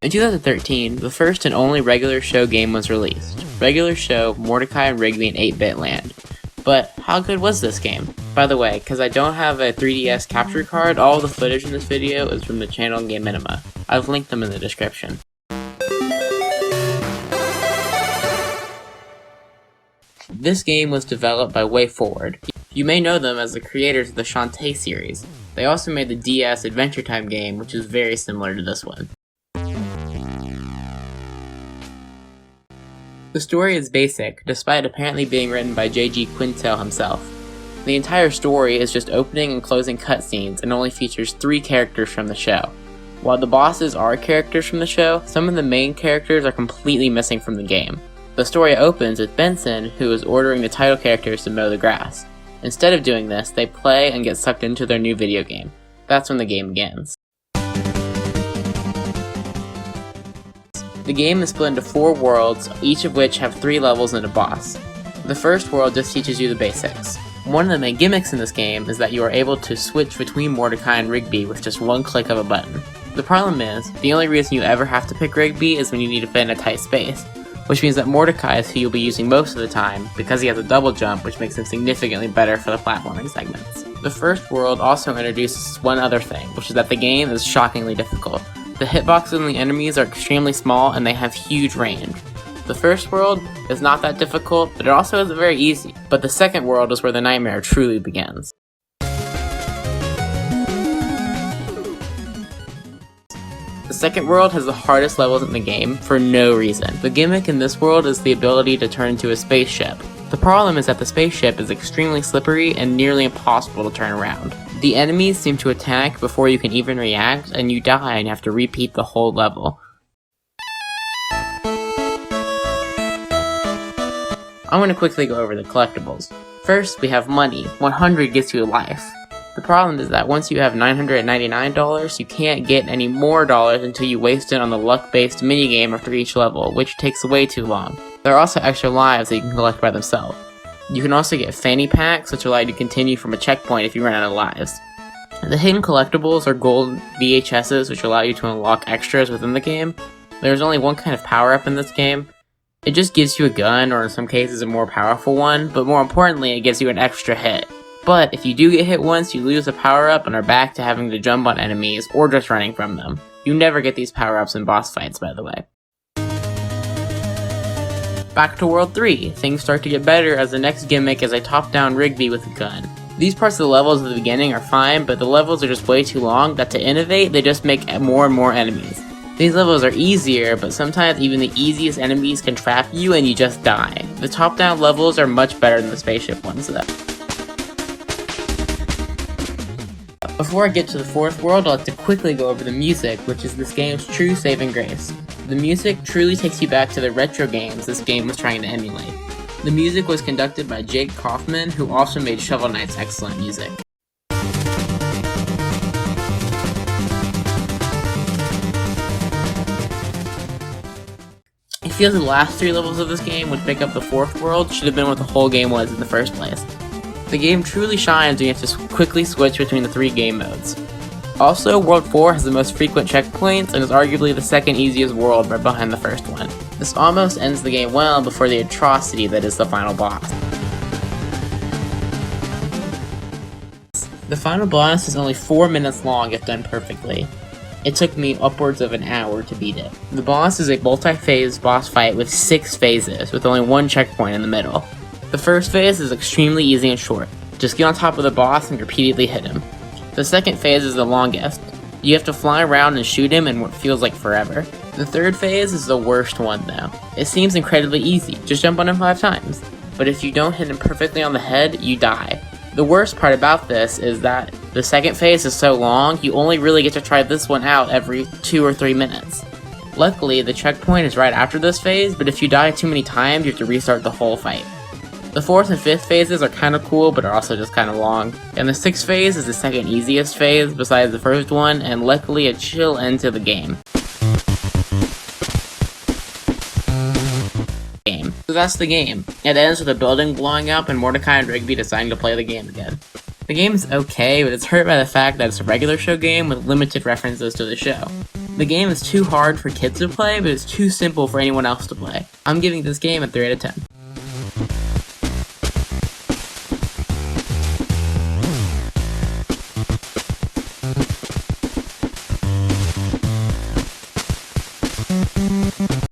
In 2013, the first and only regular show game was released. Regular show Mordecai and Rigby in 8-bit land. But how good was this game? By the way, because I don't have a 3DS capture card, all the footage in this video is from the channel Game Minima. I've linked them in the description. This game was developed by WayForward. You may know them as the creators of the Shantae series. They also made the DS Adventure Time game, which is very similar to this one. The story is basic, despite apparently being written by J.G. Quintel himself. The entire story is just opening and closing cutscenes and only features 3 characters from the show. While the bosses are characters from the show, some of the main characters are completely missing from the game. The story opens with Benson, who is ordering the title characters to mow the grass. Instead of doing this, they play and get sucked into their new video game. That's when the game begins. The game is split into 4 worlds, each of which have 3 levels and a boss. The first world just teaches you the basics. One of the main gimmicks in this game is that you are able to switch between Mordecai and Rigby with just one click of a button. The problem is, the only reason you ever have to pick Rigby is when you need to fit in a tight space, which means that Mordecai is who you'll be using most of the time because he has a double jump, which makes him significantly better for the platforming segments. The first world also introduces one other thing, which is that the game is shockingly difficult. The hitboxes on the enemies are extremely small and they have huge range. The first world is not that difficult, but it also isn't very easy. But the second world is where the nightmare truly begins. The second world has the hardest levels in the game for no reason. The gimmick in this world is the ability to turn into a spaceship. The problem is that the spaceship is extremely slippery and nearly impossible to turn around. The enemies seem to attack before you can even react, and you die and have to repeat the whole level. I'm going to quickly go over the collectibles. First, we have money. 100 gets you a life. The problem is that once you have $999, you can't get any more dollars until you waste it on the luck-based minigame after each level, which takes way too long. There are also extra lives that you can collect by themselves. You can also get fanny packs, which allow you to continue from a checkpoint if you run out of lives. The hidden collectibles are gold VHSs, which allow you to unlock extras within the game. There's only one kind of power-up in this game. It just gives you a gun, or in some cases a more powerful one, but more importantly, it gives you an extra hit. But if you do get hit once, you lose a power-up and are back to having to jump on enemies, or just running from them. You never get these power-ups in boss fights, by the way. Back to World 3, things start to get better as the next gimmick is a top-down Rigby with a gun. These parts of the levels at the beginning are fine, but the levels are just way too long that to innovate, they just make more and more enemies. These levels are easier, but sometimes even the easiest enemies can trap you and you just die. The top-down levels are much better than the spaceship ones though. Before I get to the 4th world, I'd like to quickly go over the music, which is this game's true saving grace. The music truly takes you back to the retro games this game was trying to emulate. The music was conducted by Jake Kaufman, who also made Shovel Knight's excellent music. I feel the last 3 levels of this game, which make up the 4th world, should have been what the whole game was in the first place. The game truly shines when you have to quickly switch between the 3 game modes. Also, World 4 has the most frequent checkpoints and is arguably the second easiest world right behind the first one. This almost ends the game well before the atrocity that is the final boss. The final boss is only 4 minutes long if done perfectly. It took me upwards of an hour to beat it. The boss is a multi-phase boss fight with 6 phases, with only 1 checkpoint in the middle. The first phase is extremely easy and short. Just get on top of the boss and repeatedly hit him. The second phase is the longest. You have to fly around and shoot him in what feels like forever. The third phase is the worst one though. It seems incredibly easy, just jump on him 5 times. But if you don't hit him perfectly on the head, you die. The worst part about this is that the second phase is so long, you only really get to try this one out every 2 or 3 minutes. Luckily, the checkpoint is right after this phase, but if you die too many times, you have to restart the whole fight. The 4th and 5th phases are kinda cool, but are also just kinda long. And the 6th phase is the second easiest phase besides the first one, and luckily a chill end to the game. So that's the game. It ends with a building blowing up and Mordecai and Rigby deciding to play the game again. The game is okay, but it's hurt by the fact that it's a regular show game with limited references to the show. The game is too hard for kids to play, but it's too simple for anyone else to play. I'm giving this game a 3 out of 10.